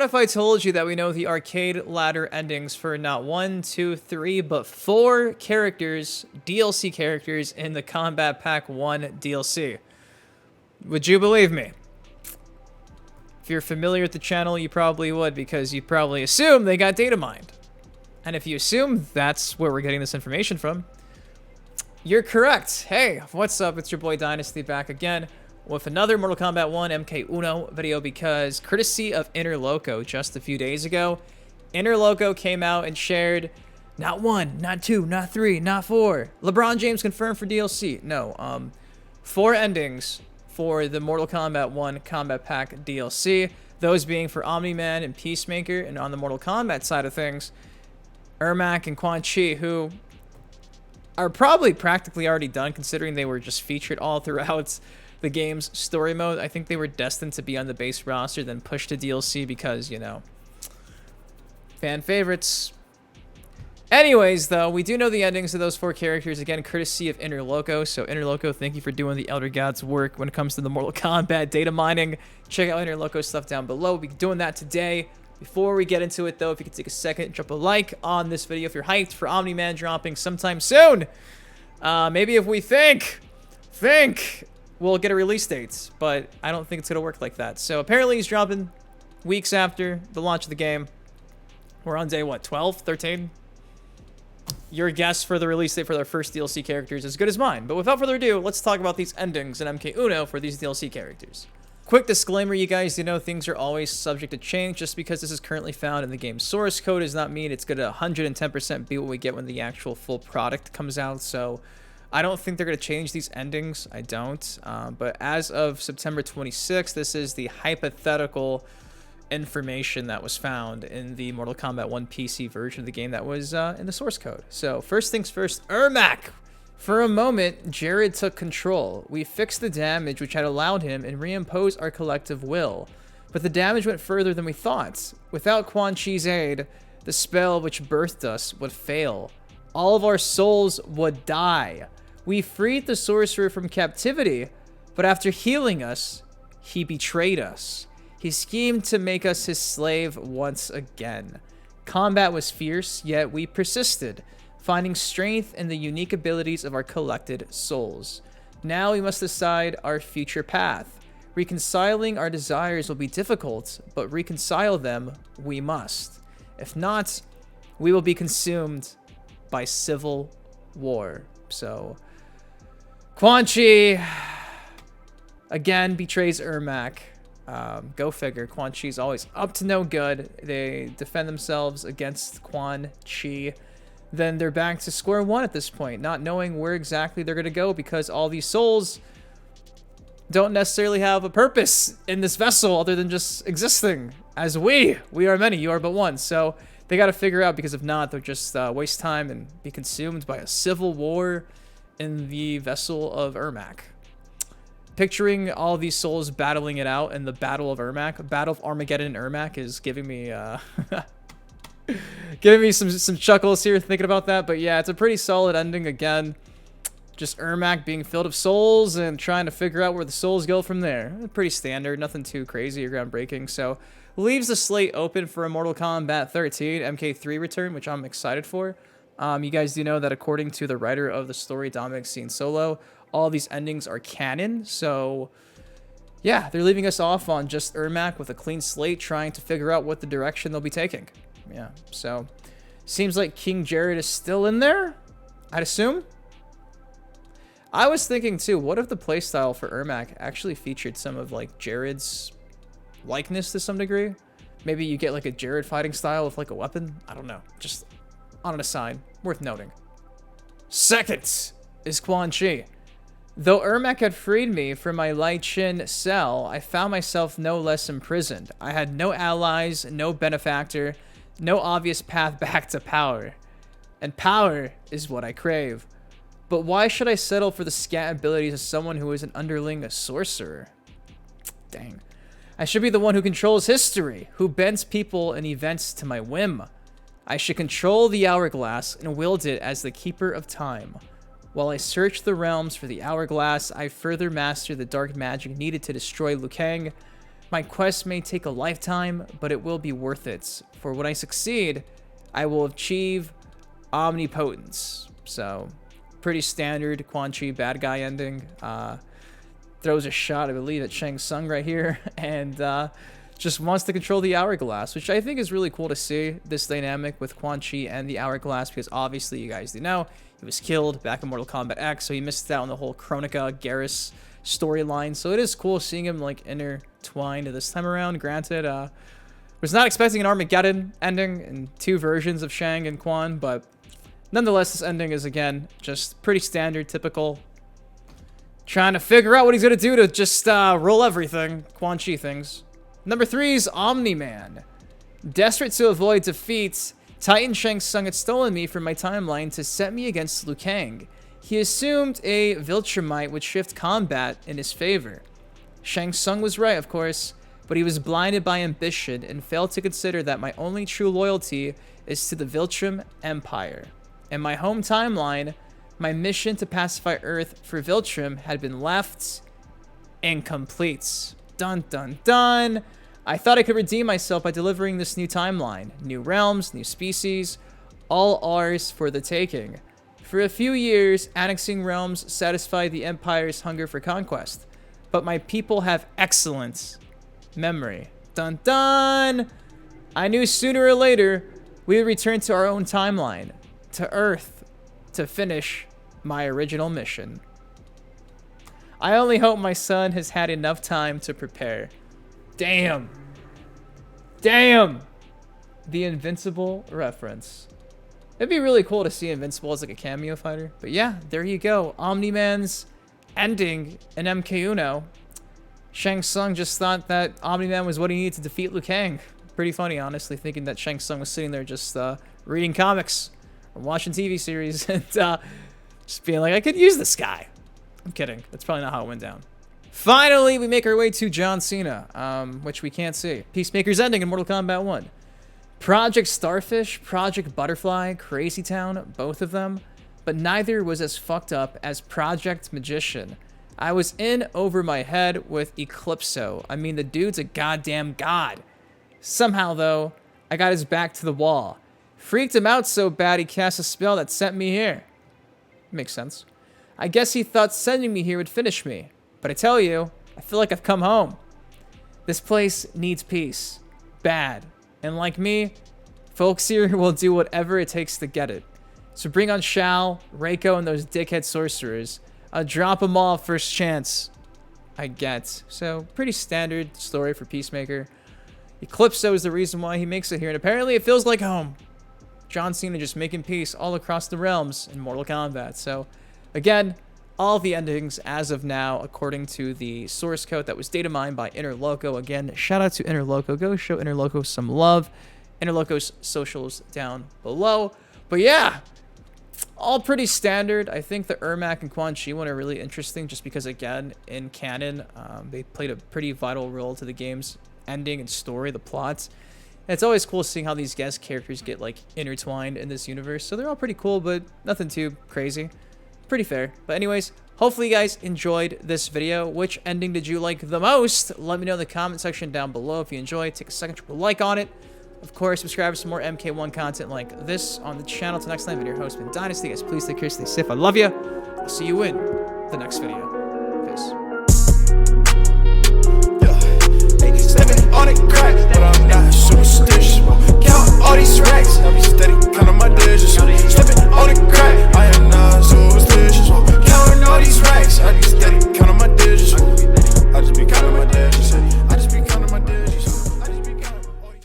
What if I told you that we know the arcade ladder endings for not 1, 2, 3, but 4 characters, DLC characters in the Combat Pack 1 DLC? Would you believe me? If you're familiar with the channel, you probably would, because you probably assume they got data mined. And if you assume that's where we're getting this information from, you're correct. Hey, what's up? It's your boy Dynasty back again with another Mortal Kombat 1 MK1 video, because courtesy of Interloko just a few days ago, Interloko came out and shared not 1, not 2, not 3, not 4. LeBron James confirmed for DLC. No, 4 endings for the Mortal Kombat 1 Combat Pack DLC. Those being for Omni-Man and Peacemaker, and on the Mortal Kombat side of things, Ermac and Quan Chi, who are probably practically already done, considering they were just featured all throughout the game's story mode. I think they were destined to be on the base roster, then pushed to DLC because, you know, fan favorites. Anyways, though, we do know the endings of those 4 characters, again, courtesy of Interloko. So, Interloko, thank you for doing the Elder Gods work when it comes to the Mortal Kombat data mining. Check out Interloko stuff down below. We'll be doing that today. Before we get into it, though, if you could take a second, drop a like on this video if you're hyped for Omni-Man dropping sometime soon. Maybe if we think we'll get a release date, but I don't think it's going to work like that. So apparently he's dropping weeks after the launch of the game. We're on day, what, 12, 13? Your guess for the release date for their first DLC characters is as good as mine. But without further ado, let's talk about these endings in MK1 for these DLC characters. Quick disclaimer, you guys, you know things are always subject to change. Just because this is currently found in the game's source code does not mean it's going to 110% be what we get when the actual full product comes out. So I don't think they're going to change these endings. I don't. But as of September 26th, this is the hypothetical information that was found in the Mortal Kombat 1 PC version of the game that was in the source code. So first things first, Ermac. For a moment, Jared took control. We fixed the damage which had allowed him and reimposed our collective will. But the damage went further than we thought. Without Quan Chi's aid, the spell which birthed us would fail. All of our souls would die. We freed the sorcerer from captivity, but after healing us, he betrayed us. He schemed to make us his slave once again. Combat was fierce, yet we persisted, finding strength in the unique abilities of our collected souls. Now we must decide our future path. Reconciling our desires will be difficult, but reconcile them we must. If not, we will be consumed by civil war. So, Quan Chi again betrays Ermac. Go figure. Quan Chi's always up to no good. They defend themselves against Quan Chi. Then they're back to square one at this point, not knowing where exactly they're going to go, because all these souls don't necessarily have a purpose in this vessel other than just existing. As we are many, you are but one. So they got to figure out, because if not, they'll just waste time and be consumed by a civil war in the vessel of Ermac. Picturing all these souls battling it out in the Battle of Ermac, Battle of Armageddon and Ermac, is giving me giving me some chuckles here thinking about that. But yeah, it's a pretty solid ending. Again, just Ermac being filled with souls and trying to figure out where the souls go from there. Pretty standard, nothing too crazy or groundbreaking. So leaves the slate open for a Mortal Kombat 13 MK3 return, which I'm excited for. You guys do know that according to the writer of the story, Dominic Solo, all these endings are canon. So yeah, they're leaving us off on just Ermac with a clean slate, trying to figure out what the direction they'll be taking. Yeah, so seems like King Jared is still in there, I'd assume. I was thinking too, what if the playstyle for Ermac actually featured some of like Jared's likeness to some degree? Maybe you get like a Jared fighting style with like a weapon. I don't know, just on an aside, worth noting. Second is Quan Chi. Though Ermac had freed me from my Lai Chin cell, I found myself no less imprisoned. I had no allies, no benefactor, no obvious path back to power. And power is what I crave. But why should I settle for the scant abilities of someone who is an underling, a sorcerer? Dang. I should be the one who controls history, who bends people and events to my whim. I should control the hourglass and wield it as the keeper of time. While I search the realms for the hourglass, I further master the dark magic needed to destroy Liu Kang. My quest may take a lifetime, but it will be worth it. For when I succeed, I will achieve omnipotence. So, pretty standard Quan Chi bad guy ending. Throws a shot, I believe, at Shang Tsung right here, and just wants to control the hourglass, which I think is really cool to see, this dynamic with Quan Chi and the hourglass, because obviously, you guys do know, he was killed back in Mortal Kombat X, so he missed out on the whole Kronika Garrus storyline. So it is cool seeing him like intertwined this time around. Granted, was not expecting an Armageddon ending in 2 versions of Shang and Quan, but nonetheless, this ending is again just pretty standard, typical. Trying to figure out what he's gonna do to just roll everything. Quan Chi things. Number 3 is Omni-Man. Desperate to avoid defeat, Titan Shang Tsung had stolen me from my timeline to set me against Liu Kang. He assumed a Viltrumite would shift combat in his favor. Shang Tsung was right, of course, but he was blinded by ambition and failed to consider that my only true loyalty is to the Viltrum Empire. In my home timeline, my mission to pacify Earth for Viltrum had been left incomplete. Dun dun dun! I thought I could redeem myself by delivering this new timeline. New realms, new species, all ours for the taking. For a few years, annexing realms satisfied the Empire's hunger for conquest. But my people have excellent memory. Dun dun! I knew sooner or later we would return to our own timeline, to Earth, to finish my original mission. I only hope my son has had enough time to prepare. Damn. Damn! The Invincible reference. It'd be really cool to see Invincible as like a cameo fighter. But yeah, there you go. Omni-Man's ending in MK1. Shang Tsung just thought that Omni-Man was what he needed to defeat Liu Kang. Pretty funny, honestly, thinking that Shang Tsung was sitting there just reading comics or watching TV series and just being like, I could use this guy. I'm kidding. That's probably not how it went down. Finally, we make our way to John Cena, which we can't see. Peacemaker's ending in Mortal Kombat 1. Project Starfish, Project Butterfly, Crazy Town, both of them, but neither was as fucked up as Project Magician. I was in over my head with Eclipso. I mean, the dude's a goddamn god. Somehow, though, I got his back to the wall. Freaked him out so bad he cast a spell that sent me here. Makes sense. I guess he thought sending me here would finish me. But I tell you, I feel like I've come home. This place needs peace. Bad. And like me, folks here will do whatever it takes to get it. So bring on Shao, Reiko, and those dickhead sorcerers. I'll drop them all first chance I get. So, pretty standard story for Peacemaker. Eclipso is the reason why he makes it here, and apparently it feels like home. John Cena just making peace all across the realms in Mortal Kombat. So, again, all the endings as of now, according to the source code that was data mined by Interloko. Again, shout out to Interloko. Go show Interloko some love. Interloko's socials down below. But yeah, all pretty standard. I think the Ermac and Quan Chi one are really interesting just because, again, in canon, they played a pretty vital role to the game's ending and story, the plot. And it's always cool seeing how these guest characters get, like, intertwined in this universe. So they're all pretty cool, but nothing too crazy. Pretty fair. But anyways, hopefully you guys enjoyed this video. Which ending did you like the most? Let me know in the comment section down below. If you enjoyed, take a second to like on it. Of course, subscribe for some more MK1 content like this on the channel. Till next time, I'm your host, Ben Dynasty. Guys, please take care, stay safe. I love you. I'll see you in the next video. Peace.